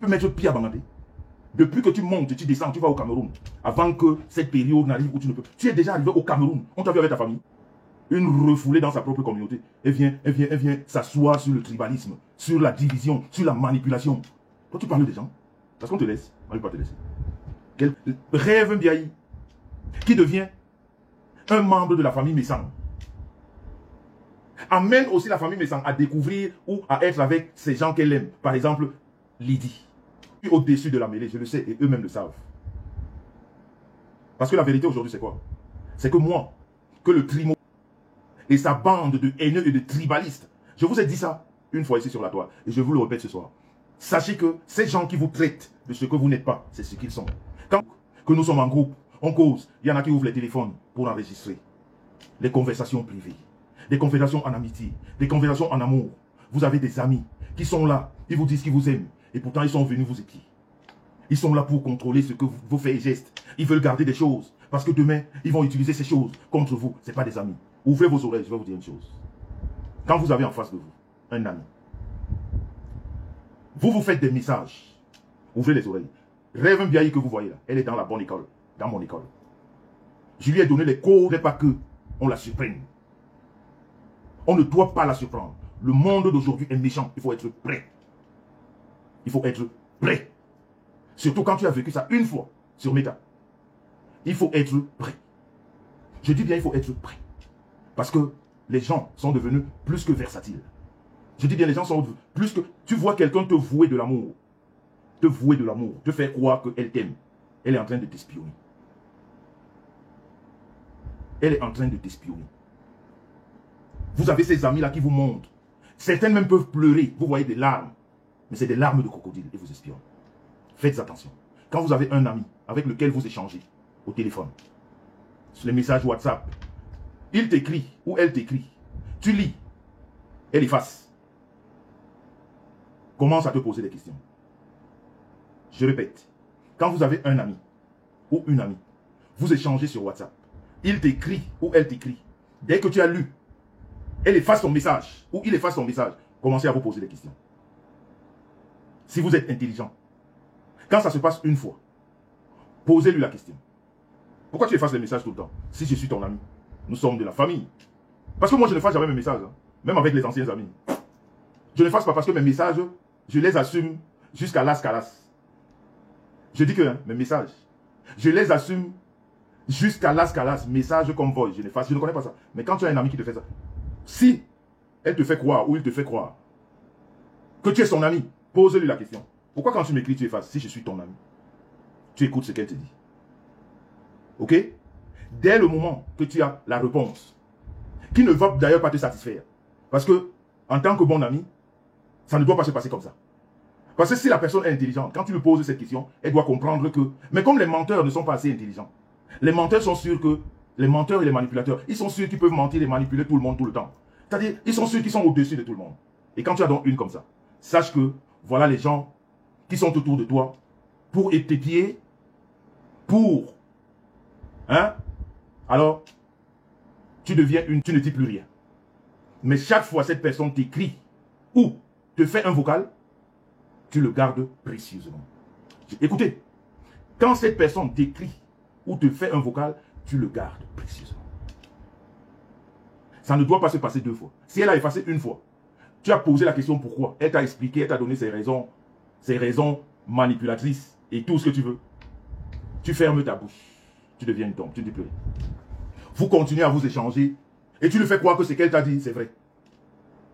peux mettre pied à Bangladesh. Depuis que tu montes, tu descends, tu vas au Cameroun. Avant que cette période n'arrive où tu ne peux. Tu es déjà arrivé au Cameroun. On t'a vu avec ta famille. Une refoulée dans sa propre communauté. Elle vient s'asseoir sur le tribalisme, sur la division, sur la manipulation. Toi, tu parles des gens. Parce qu'on te laisse. On ne va pas te laisser. Quel rêve Mbiaye qui devient un membre de la famille Messang. Amène aussi la famille Messang à découvrir ou à être avec ces gens qu'elle aime. Par exemple, Lydie. Au-dessus de la mêlée, je le sais, et eux-mêmes le savent. Parce que la vérité aujourd'hui, c'est quoi? C'est que moi, que le Trimo et sa bande de haineux et de tribalistes, je vous ai dit ça une fois ici sur la toile, et je vous le répète ce soir. Sachez que ces gens qui vous traitent de ce que vous n'êtes pas, c'est ce qu'ils sont. Quand que nous sommes en groupe, on cause, il y en a qui ouvrent les téléphones pour enregistrer les conversations privées, des conversations en amitié, des conversations en amour. Vous avez des amis qui sont là, ils vous disent qu'ils vous aiment, et pourtant ils sont venus vous épier. Ils sont là pour contrôler ce que vos faits et gestes. Ils veulent garder des choses, parce que demain, ils vont utiliser ces choses contre vous. Ce n'est pas des amis. Ouvrez vos oreilles, je vais vous dire une chose. Quand vous avez en face de vous un ami, vous faites des messages. Ouvrez les oreilles. Rêve Mbiaye que vous voyez là, elle est dans la bonne école, dans mon école. Je lui ai donné les codes, pas que on la surprenne. On ne doit pas la surprendre. Le monde d'aujourd'hui est méchant. Il faut être prêt. Il faut être prêt. Surtout quand tu as vécu ça une fois sur Meta. Il faut être prêt. Je dis bien il faut être prêt. Parce que les gens sont devenus plus que versatiles. Je dis bien les gens sont plus que... Tu vois quelqu'un te vouer de l'amour. Te vouer de l'amour. Te faire croire qu'elle t'aime. Elle est en train de t'espionner. Elle est en train de t'espionner. Vous avez ces amis-là qui vous montrent. Certaines même peuvent pleurer. Vous voyez des larmes. Mais c'est des larmes de crocodile et vous espionnent. Faites attention. Quand vous avez un ami avec lequel vous échangez au téléphone, sur les messages WhatsApp, il t'écrit ou elle t'écrit, tu lis, elle efface. Commence à te poser des questions. Je répète, quand vous avez un ami ou une amie, vous échangez sur WhatsApp, il t'écrit ou elle t'écrit, dès que tu as lu, elle efface ton message ou il efface ton message, commencez à vous poser des questions. Si vous êtes intelligent, quand ça se passe une fois, posez-lui la question. Pourquoi tu effaces les messages tout le temps? Si je suis ton ami, nous sommes de la famille. Parce que moi, je n'efface jamais mes messages. Hein. Même avec les anciens amis. Je n'efface pas parce que mes messages, je les assume jusqu'à l'as calas. Je dis que hein, mes messages, je les assume jusqu'à l'as calas. Messages comme voice, je n'efface, je ne connais pas ça. Mais quand tu as un ami qui te fait ça, si elle te fait croire ou il te fait croire que tu es son ami, pose-lui la question. Pourquoi quand tu m'écris, tu effaces? Si je suis ton ami, tu écoutes ce qu'elle te dit. Ok? Dès le moment que tu as la réponse, qui ne va d'ailleurs pas te satisfaire, parce que, en tant que bon ami, ça ne doit pas se passer comme ça. Parce que si la personne est intelligente, quand tu lui poses cette question, elle doit comprendre que... Mais comme les menteurs ne sont pas assez intelligents, les menteurs sont sûrs que... Les menteurs et les manipulateurs, ils sont sûrs qu'ils peuvent mentir et manipuler tout le monde tout le temps. C'est-à-dire, ils sont sûrs qu'ils sont au-dessus de tout le monde. Et quand tu as donc une comme ça, sache que, voilà les gens qui sont autour de toi pour t'épier, pour... Hein? Alors, tu deviens une... Tu ne dis plus rien. Mais chaque fois cette personne t'écrit ou te fait un vocal, tu le gardes précieusement. Écoutez, quand cette personne t'écrit ou te fait un vocal, tu le gardes précieusement. Ça ne doit pas se passer deux fois. Si elle a effacé une fois, tu as posé la question pourquoi. Elle t'a expliqué, elle t'a donné ses raisons manipulatrices et tout ce que tu veux. Tu fermes ta bouche. Tu deviens une tombe, tu ne dis plus rien. Vous continuez à vous échanger et tu lui fais croire que ce qu'elle t'a dit, c'est vrai.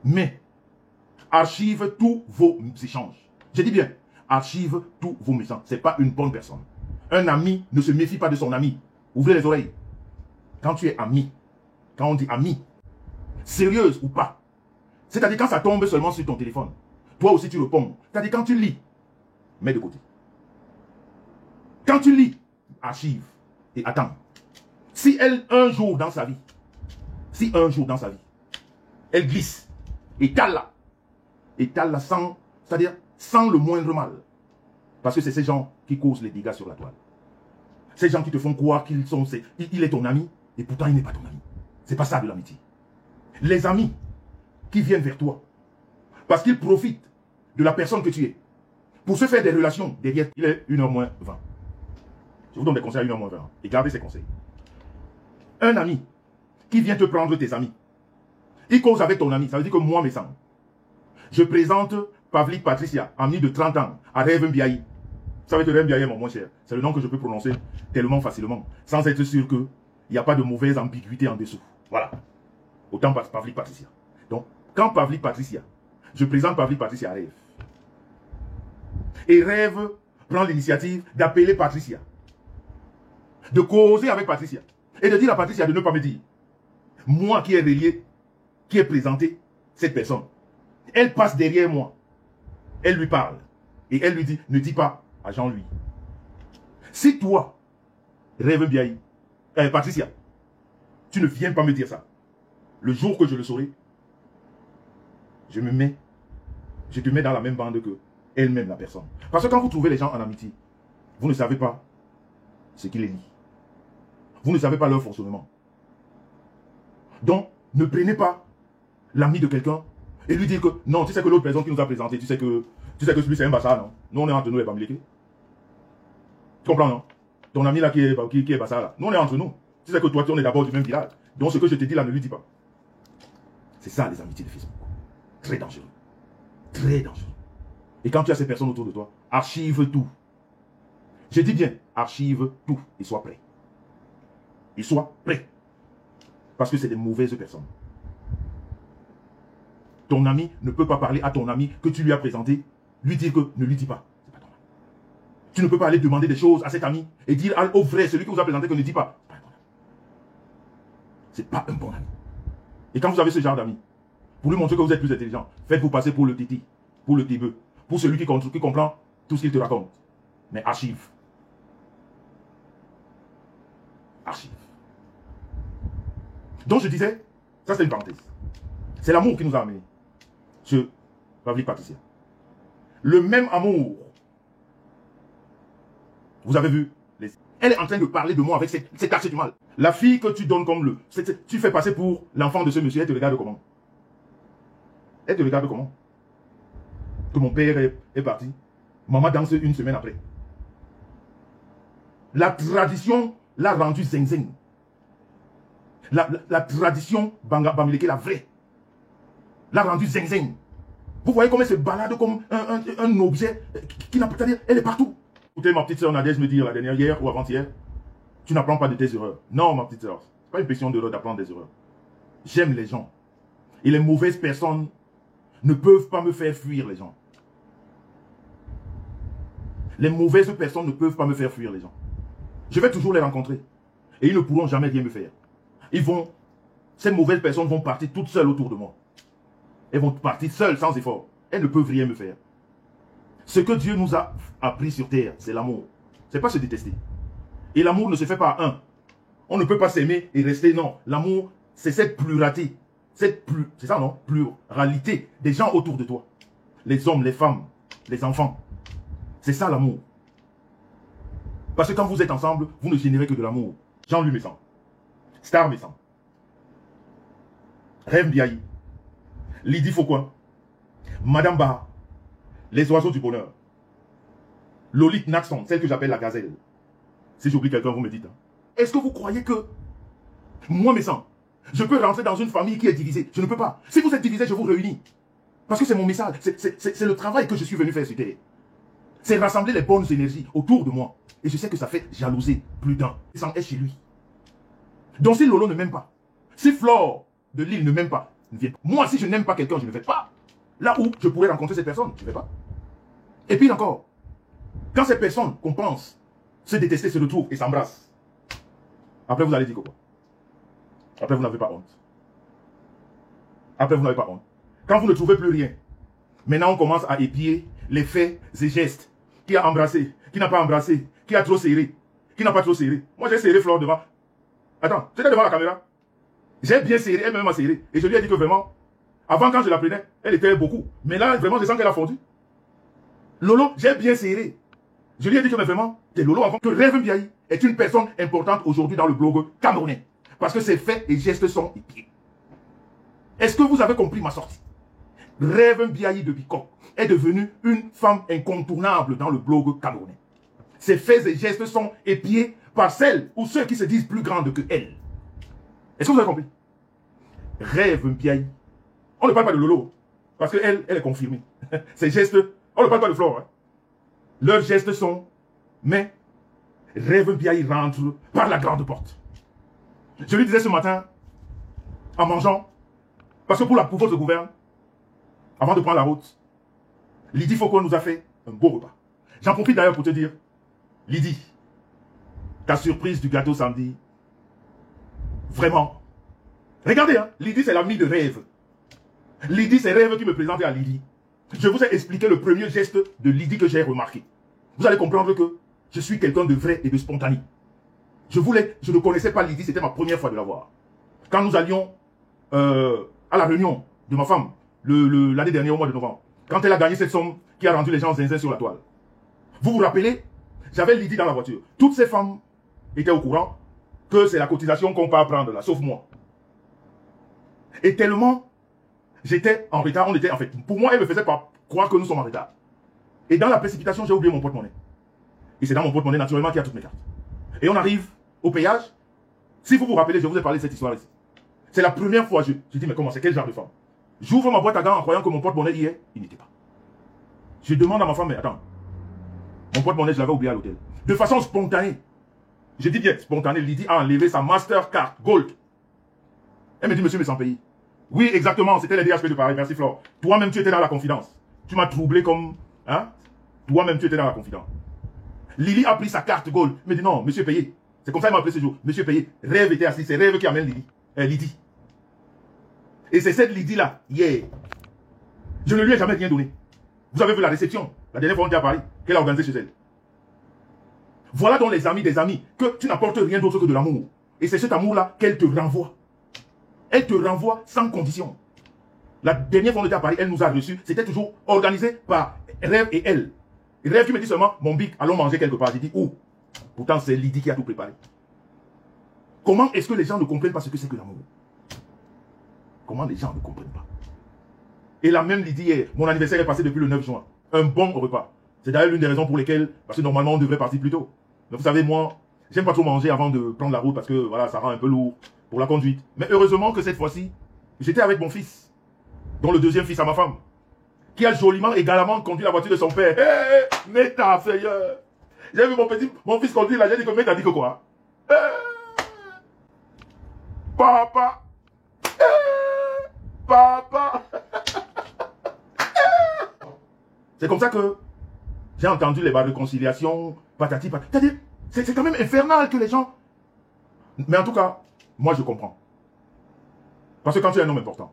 Mais, archive tous vos échanges. Je dis bien, archive tous vos messages. Ce n'est pas une bonne personne. Un ami ne se méfie pas de son ami. Ouvrez les oreilles. Quand tu es ami, quand on dit ami, sérieuse ou pas, c'est-à-dire quand ça tombe seulement sur ton téléphone, toi aussi tu réponds. C'est-à-dire quand tu lis, mets de côté. Quand tu lis, archive et attends. Si elle, un jour dans sa vie, elle glisse, étale là sans, c'est-à-dire sans le moindre mal. Parce que c'est ces gens qui causent les dégâts sur la toile. Ces gens qui te font croire il est ton ami, et pourtant il n'est pas ton ami. C'est pas ça de l'amitié. Les amis qui viennent vers toi, parce qu'ils profitent de la personne que tu es, pour se faire des relations derrière, il est 1h moins 20. Je vous donne des conseils à 1h moins 20. Et gardez ces conseils. Un ami qui vient te prendre tes amis, il cause avec ton ami, ça veut dire que moi, mes sangs, je présente Pavlik Patricia, ami de 30 ans, à Rêve Mbiaye. Vous savez que Rêve Mbiaye est mon moins cher. C'est le nom que je peux prononcer tellement facilement, sans être sûr qu'il n'y a pas de mauvaise ambiguïté en dessous. Voilà. Autant Pavlik Patricia. Donc, quand Pavlik Patricia, je présente Pavlik Patricia à Rêve. Et Rêve prend l'initiative d'appeler Patricia, de causer avec Patricia, et de dire à Patricia de ne pas me dire. Moi qui ai relié, qui ai présenté cette personne, elle passe derrière moi, elle lui parle, et elle lui dit, ne dis pas à Jean-Louis. Si toi, Rêve Mbiaye, Patricia, tu ne viens pas me dire ça, le jour que je le saurai, je te mets dans la même bande que elle-même, la personne. Parce que quand vous trouvez les gens en amitié, vous ne savez pas ce qui les lie. Vous ne savez pas leur fonctionnement. Donc, ne prenez pas l'ami de quelqu'un et lui dire que non, tu sais que l'autre personne qui nous a présenté, tu sais que celui c'est un bâtard, non? Nous on est entre nous les Bamileke. Tu comprends, non? Ton ami là qui est bâtard là, nous on est entre nous. Tu sais que toi, on est d'abord du même village. Donc ce que je te dis là, ne lui dis pas. C'est ça les amitiés de Facebook. Très dangereux. Très dangereux. Et quand tu as ces personnes autour de toi, archive tout. Je dis bien, archive tout et sois prêt. Et sois prêt. Parce que c'est des mauvaises personnes. Ton ami ne peut pas parler à ton ami que tu lui as présenté, lui dire que ne lui dis pas. C'est pas ton ami. Tu ne peux pas aller demander des choses à cet ami et dire au vrai, celui qui vous a présenté, que ne dis pas. C'est pas un bon ami. Et quand vous avez ce genre d'ami, pour lui montrer que vous êtes plus intelligent, faites-vous passer pour le titi, pour le tébeux, pour celui qui comprend tout ce qu'il te raconte. Mais archive. Archive. Donc je disais, ça c'est une parenthèse. C'est l'amour qui nous a amenés. Ce Pavlik Patricia. Le même amour. Vous avez vu, elle est en train de parler de moi avec cette accès du mal. La fille que tu donnes comme tu fais passer pour l'enfant de ce monsieur, elle te regarde comment? Elle te regarde comment? Que mon père est parti. Maman danse une semaine après. La tradition l'a rendu zing-zing. La tradition Bamileke, la vraie, l'a rendu zing-zing. Vous voyez comment elle se balade comme un objet qui n'a pas à dire, elle est partout. Écoutez, ma petite soeur Nadège me dit la dernière, hier ou avant-hier, tu n'apprends pas de tes erreurs. Non, ma petite soeur, c'est pas une question d'apprendre des erreurs. J'aime les gens. Et les mauvaises personnes ne peuvent pas me faire fuir les gens. Les mauvaises personnes ne peuvent pas me faire fuir les gens. Je vais toujours les rencontrer. Et ils ne pourront jamais rien me faire. Ces mauvaises personnes vont partir toutes seules autour de moi. Elles vont partir seules, sans effort. Elles ne peuvent rien me faire. Ce que Dieu nous a appris sur terre, c'est l'amour. C'est pas se détester. Et l'amour ne se fait pas à un. On ne peut pas s'aimer et rester, non. L'amour, c'est cette pluralité. C'est ça, non? Pluralité des gens autour de toi. Les hommes, les femmes, les enfants. C'est ça l'amour. Parce que quand vous êtes ensemble, vous ne générez que de l'amour. Jean-Louis Messan. Star Messan. Rêve Mbiaye. Lydie Faucoin. Madame Baha. Les oiseaux du bonheur. Lolite Naxon, celle que j'appelle la gazelle. Si j'oublie quelqu'un, vous me dites. Hein. Est-ce que vous croyez que moi, Messan, je peux rentrer dans une famille qui est divisée? Je ne peux pas. Si vous êtes divisé, je vous réunis. Parce que c'est mon message. C'est le travail que je suis venu faire sur terre. C'est rassembler les bonnes énergies autour de moi. Et je sais que ça fait jalouser plus d'un. Messan est chez lui. Donc si Lolo ne m'aime pas, si Flore de Lille ne m'aime pas, ne viens pas. Moi, si je n'aime pas quelqu'un, je ne vais pas. Là où je pourrais rencontrer cette personne, je ne vais pas. Et puis encore, quand ces personnes qu'on pense se détester se retrouvent et s'embrassent, après vous allez dire quoi? Après vous n'avez pas honte. Après vous n'avez pas honte. Quand vous ne trouvez plus rien, maintenant on commence à épier les faits et gestes. Qui a embrassé, qui n'a pas embrassé, qui a trop serré, qui n'a pas trop serré. Moi j'ai serré Flore devant. Attends, j'étais devant la caméra. J'ai bien serré, elle-même a serré. Et je lui ai dit que vraiment, avant quand je la prenais, elle était beaucoup. Mais là, vraiment, je sens qu'elle a fondu. Lolo, j'ai bien serré. Je lui ai dit que mais vraiment, c'est Lolo avant que Rêve Mbiaye est une personne importante aujourd'hui dans le blog camerounais. Parce que ses faits et gestes sont épiés. Est-ce que vous avez compris ma sortie? Rêve Mbiaye de Bicop est devenue une femme incontournable dans le blog camerounais. Ses faits et gestes sont épiés par celles ou ceux qui se disent plus grandes que elle. Est-ce que vous avez compris? Rêve Mpiaï. On ne parle pas de Lolo, parce qu'elle est confirmée. Ses gestes, on ne parle pas de Flore. Hein. Leurs gestes sont, mais Rêve Mpiaï rentre par la grande porte. Je lui disais ce matin, en mangeant, parce que pour votre gouverne, avant de prendre la route, Lydie Faucon nous a fait un beau repas. J'en profite d'ailleurs pour te dire, Lydie, ta surprise du gâteau samedi, vraiment. Regardez, hein, Lydie c'est l'amie de Rêve. Lydie c'est Rêve qui me présentait à Lydie. Je vous ai expliqué le premier geste de Lydie que j'ai remarqué. Vous allez comprendre que je suis quelqu'un de vrai et de spontané. Je ne connaissais pas Lydie, c'était ma première fois de la voir. Quand nous allions à la réunion de ma femme, l'année dernière au mois de novembre, quand elle a gagné cette somme qui a rendu les gens zinzin sur la toile. Vous vous rappelez, j'avais Lydie dans la voiture. Toutes ces femmes étaient au courant que c'est la cotisation qu'on peut prendre là, sauf moi. Et tellement j'étais en retard, en fait, pour moi, elle me faisait pas croire que nous sommes en retard. Et dans la précipitation, j'ai oublié mon porte-monnaie. Et c'est dans mon porte-monnaie, naturellement, qu'il y a toutes mes cartes. Et on arrive au péage. Si vous vous rappelez, je vous ai parlé de cette histoire ici. C'est la première fois, je dis, mais comment c'est, quel genre de femme? J'ouvre ma boîte à gants en croyant que mon porte-monnaie y est, il n'était pas. Je demande à ma femme, mais attends, mon porte-monnaie, je l'avais oublié à l'hôtel. De façon spontanée. Je dis bien, spontanée, Lydie a enlevé sa Mastercard Gold. Elle me dit, monsieur, mais sans payer. Oui, exactement, c'était les DHP de Paris, merci Flore. Toi-même, tu étais dans la confidence. Tu m'as troublé comme, hein? Toi-même, tu étais dans la confidence. Lily a pris sa carte Gold. Elle me dit, non, monsieur payé. C'est comme ça qu'il m'a appelé ce jour. Monsieur payé. Rêve était assis, c'est Rêve qui amène Lydie. Et c'est cette Lydie-là, hier. Je ne lui ai jamais rien donné. Vous avez vu la réception, la dernière fois on était à Paris, qu'elle a organisée chez elle. Voilà donc les amis des amis, que tu n'apportes rien d'autre que de l'amour. Et c'est cet amour-là qu'elle te renvoie. Elle te renvoie sans condition. La dernière fois on était à Paris, elle nous a reçus. C'était toujours organisé par Rêve et elle. Et Rêve qui me dit seulement, mon bic, allons manger quelque part. J'ai dit, où? Pourtant c'est Lydie qui a tout préparé. Comment est-ce que les gens ne comprennent pas ce que c'est que l'amour? Comment les gens ne comprennent pas? Et la même Lydie hier, mon anniversaire est passé depuis le 9 juin. Un bon repas. C'est d'ailleurs l'une des raisons pour lesquelles, parce que normalement on devrait partir plus tôt. Mais vous savez, moi, j'aime pas trop manger avant de prendre la route parce que voilà, ça rend un peu lourd pour la conduite. Mais heureusement que cette fois-ci, j'étais avec mon fils, dont le deuxième fils à ma femme, qui a joliment et galamment conduit la voiture de son père. Hé, mais ta Seigneur. J'ai vu mon fils conduire là, j'ai dit que mais t'as dit que quoi? Papa. Papa. C'est comme ça que j'ai entendu les barres de conciliation, patati patati. C'est-à-dire, c'est quand même infernal que les gens... Mais en tout cas, moi je comprends. Parce que quand tu es un homme important,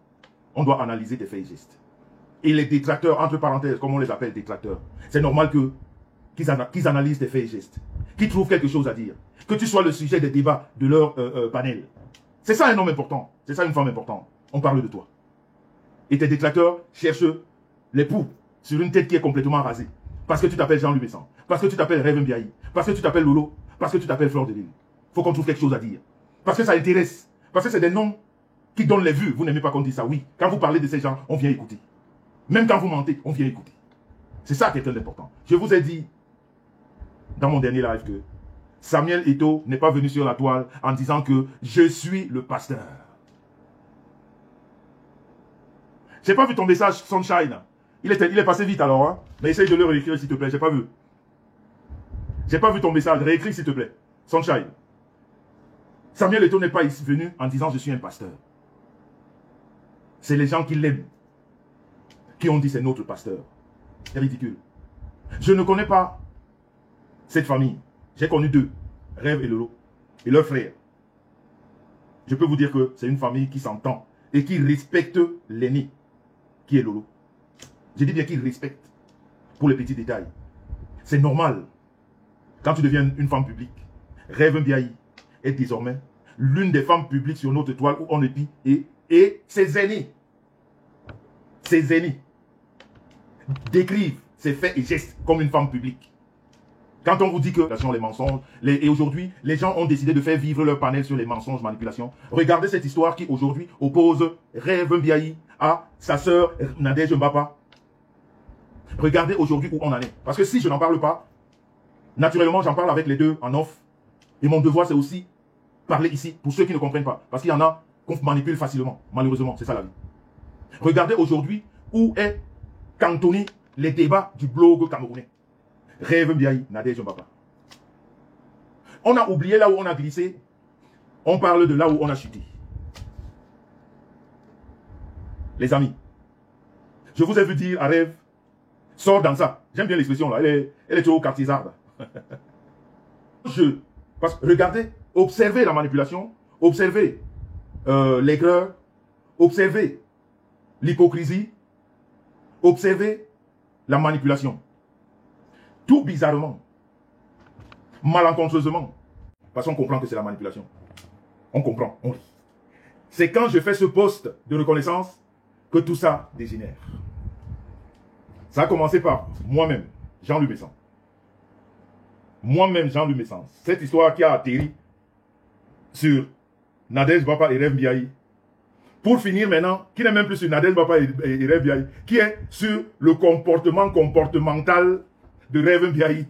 on doit analyser tes faits et gestes. Et les détracteurs, entre parenthèses, comme on les appelle détracteurs, c'est normal qu'ils analysent tes faits et gestes. Qu'ils trouvent quelque chose à dire. Que tu sois le sujet des débats de leur panel. C'est ça un homme important. C'est ça une femme importante. On parle de toi. Et tes détracteurs cherchent les poux sur une tête qui est complètement rasée. Parce que tu t'appelles Jean-Louis Besson. Parce que tu t'appelles Rêve Mbiaï. Parce que tu t'appelles Lolo. Parce que tu t'appelles Flore de Lille. Faut qu'on trouve quelque chose à dire. Parce que ça intéresse. Parce que c'est des noms qui donnent les vues. Vous n'aimez pas qu'on dise ça. Oui. Quand vous parlez de ces gens, on vient écouter. Même quand vous mentez, on vient écouter. C'est ça quelqu'un d'important. Je vous ai dit dans mon dernier live que Samuel Eto'o n'est pas venu sur la toile en disant que je suis le pasteur. J'ai pas vu ton message, Sunshine. Il est passé vite alors, hein? Mais essaye de le réécrire s'il te plaît, j'ai pas vu. J'ai pas vu ton message, réécris s'il te plaît. Sunshine. Samuel Eto'o n'est pas ici venu en disant je suis un pasteur. C'est les gens qui l'aiment qui ont dit c'est notre pasteur. C'est ridicule. Je ne connais pas cette famille. J'ai connu deux, Rêve et Lolo, et leurs frères. Je peux vous dire que c'est une famille qui s'entend et qui respecte l'aîné, qui est Lolo. Je dis bien qu'il respecte pour les petits détails. C'est normal. Quand tu deviens une femme publique, Rêve Mbiaï est désormais l'une des femmes publiques sur notre toile où on épie et ses aînés décrivent ses faits et gestes comme une femme publique. Quand on vous dit que les mensonges, et aujourd'hui, les gens ont décidé de faire vivre leur panel sur les mensonges, manipulations. Regardez cette histoire qui aujourd'hui oppose Rêve Mbiaï à sa sœur Nadège Mbapa. Regardez aujourd'hui où on en est. Parce que si je n'en parle pas, naturellement, j'en parle avec les deux en off. Et mon devoir, c'est aussi parler ici pour ceux qui ne comprennent pas. Parce qu'il y en a qu'on manipule facilement. Malheureusement, c'est ça la vie. Regardez aujourd'hui où est cantonné les débats du blog camerounais. Rêve Mbiaye, Nadège Mbapa. On a oublié là où on a glissé. On parle de là où on a chuté. Les amis, je vous ai vu dire à Rêve, sors dans ça. J'aime bien l'expression là, elle est trop quartiésarde. Parce que regardez, observez la manipulation, observez l'aigreur, observez l'hypocrisie, observez la manipulation. Tout bizarrement, malencontreusement, parce qu'on comprend que c'est la manipulation. On comprend, on rit. C'est quand je fais ce poste de reconnaissance que tout ça dégénère. Ça a commencé par moi-même, Jean-Louis Messan. Moi-même, Jean-Louis Messan. Cette histoire qui a atterri sur Nadège Mbapa et Rêve Mbiaye. Pour finir maintenant, qui n'est même plus sur Nadège Mbapa et Rêve Mbiaye, qui est sur le comportement comportemental de Rêve Mbiaye.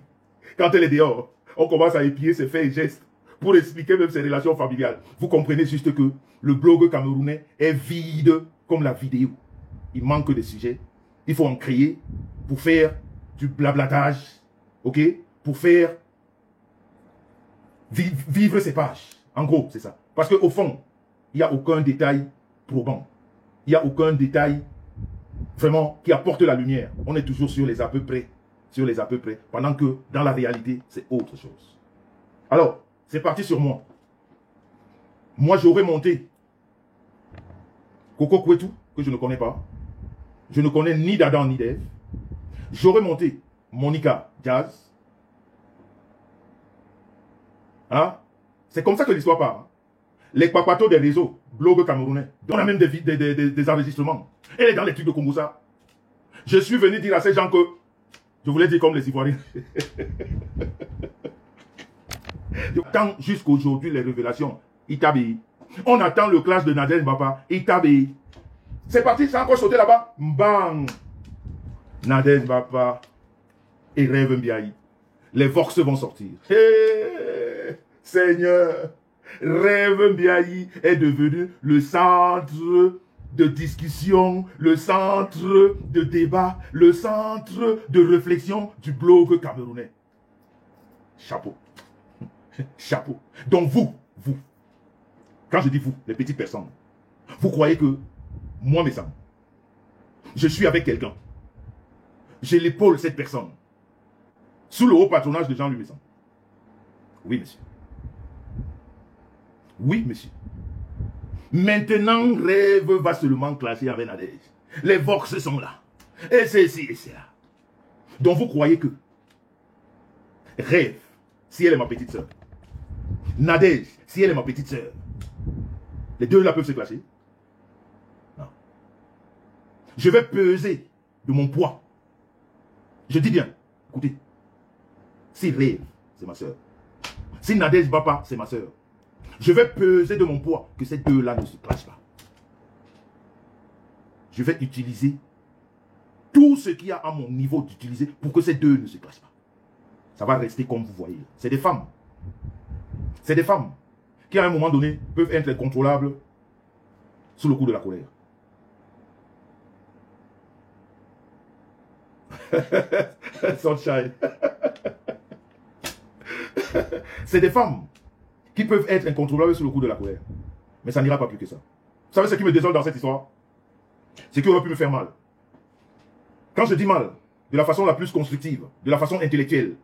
Quand elle est dehors, on commence à épier ses faits et gestes pour expliquer même ses relations familiales. Vous comprenez juste que le blog camerounais est vide comme la vidéo. Il manque de sujets. Il faut en créer pour faire du blablatage, ok? Pour faire vivre ses pages. En gros, c'est ça. Parce qu'au fond, il n'y a aucun détail probant. Il n'y a aucun détail vraiment qui apporte la lumière. On est toujours sur les à peu près. Sur les à peu près. Pendant que dans la réalité, c'est autre chose. Alors, c'est parti sur moi. Moi, j'aurais monté Coco Kwetu, que je ne connais pas. Je ne connais ni d'Adam ni d'Ève. J'aurais monté Monica Jazz. Hein? C'est comme ça que l'histoire part. Hein? Les papatos des réseaux, blog camerounais, on a même des enregistrements. Elle est dans les trucs de Kongosa. Je suis venu dire à ces gens que, je voulais dire comme les Ivoiriens. J'attends jusqu'aujourd'hui les révélations. Itabi. On attend le clash de Nadège Mbapa. Itabi. C'est parti, ça a encore sauté là-bas. Bang. Nadège Mbapa et Rêve Mbiaye. Les Vox vont sortir. Hey, Seigneur. Rêve Mbiaye est devenu le centre de discussion, le centre de débat, le centre de réflexion du blog camerounais. Chapeau. Chapeau. Donc vous, quand je dis vous, les petites personnes, vous croyez que moi, mes amis, je suis avec quelqu'un. J'ai l'épaule cette personne. Sous le haut patronage de Jean-Louis Messan. Oui, monsieur. Oui, monsieur. Maintenant, Rêve va seulement clasher avec Nadège. Les Vox sont là. Et c'est ici et c'est là. Donc vous croyez que Rêve, si elle est ma petite sœur, Nadège, si elle est ma petite sœur, les deux là peuvent se clasher? Non. Je vais peser de mon poids. Je dis bien, écoutez, si Rêve, c'est ma sœur, si Nadège Mbapa, c'est ma sœur, je vais peser de mon poids que ces deux-là ne se clashent pas. Je vais utiliser tout ce qu'il y a à mon niveau d'utiliser pour que ces deux ne se clashent pas. Ça va rester comme vous voyez. C'est des femmes. C'est des femmes qui, à un moment donné, peuvent être incontrôlables sous le coup de la colère. Sunshine. C'est des femmes qui peuvent être incontrôlables sous le coup de la colère. Mais ça n'ira pas plus que ça. Vous savez ce qui me désole dans cette histoire? C'est qui aurait pu me faire mal. Quand je dis mal, de la façon la plus constructive, de la façon intellectuelle,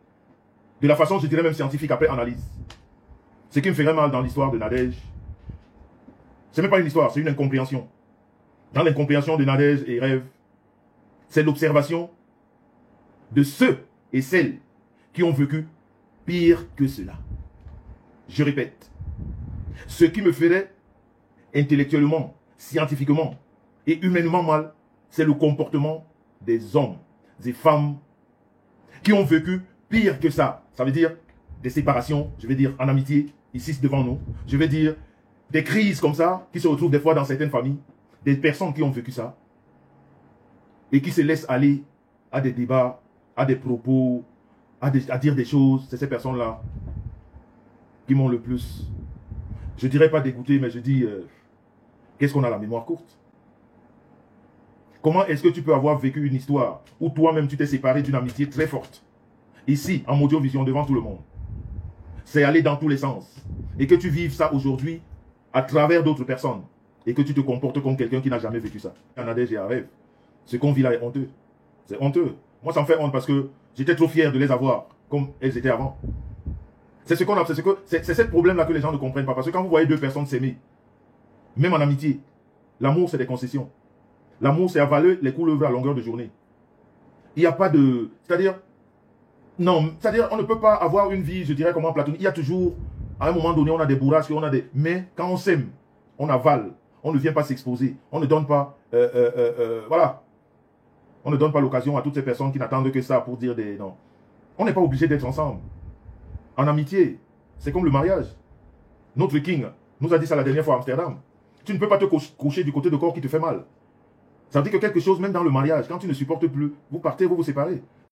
de la façon, je dirais même scientifique, après analyse. Ce qui me ferait mal dans l'histoire de Nadège, c'est même pas une histoire, c'est une incompréhension. Dans l'incompréhension de Nadège et Rêve, c'est l'observation de ceux et celles qui ont vécu pire que cela. Je répète, ce qui me ferait intellectuellement, scientifiquement et humainement mal, c'est le comportement des hommes et femmes qui ont vécu pire que ça. Ça veut dire des séparations, je vais dire en amitié, ici devant nous. Je vais dire des crises comme ça, qui se retrouvent des fois dans certaines familles. Des personnes qui ont vécu ça et qui se laissent aller à des débats, à des propos, à dire des choses. C'est ces personnes-là qui m'ont le plus, je dirais pas dégoûté, mais je dis, qu'est-ce qu'on a la mémoire courte? Comment est-ce que tu peux avoir vécu une histoire où toi-même tu t'es séparé d'une amitié très forte, ici, en Audiovision, devant tout le monde? C'est aller dans tous les sens. Et que tu vives ça aujourd'hui à travers d'autres personnes. Et que tu te comportes comme quelqu'un qui n'a jamais vécu ça. Nadège et Arève, ce qu'on vit là est honteux. C'est honteux. Moi, ça me fait honte parce que j'étais trop fier de les avoir comme elles étaient avant. C'est ce qu'on a, c'est ce problème-là que les gens ne comprennent pas. Parce que quand vous voyez deux personnes s'aimer, même en amitié, l'amour, c'est des concessions. L'amour, c'est avaler les couleuvres à longueur de journée. Il n'y a pas de... C'est-à-dire... Non, c'est-à-dire, on ne peut pas avoir une vie, je dirais, comment platonique. Il y a toujours, à un moment donné, on a des bourrasques, on a des... Mais quand on s'aime, on avale. On ne vient pas s'exposer. On ne donne pas... voilà. On ne donne pas l'occasion à toutes ces personnes qui n'attendent que ça pour dire des... Non. On n'est pas obligé d'être ensemble. En amitié, c'est comme le mariage. Notre king nous a dit ça la dernière fois à Amsterdam. Tu ne peux pas te coucher du côté de corps qui te fait mal. Ça veut dire que quelque chose, même dans le mariage, quand tu ne supportes plus, vous partez, vous vous séparez.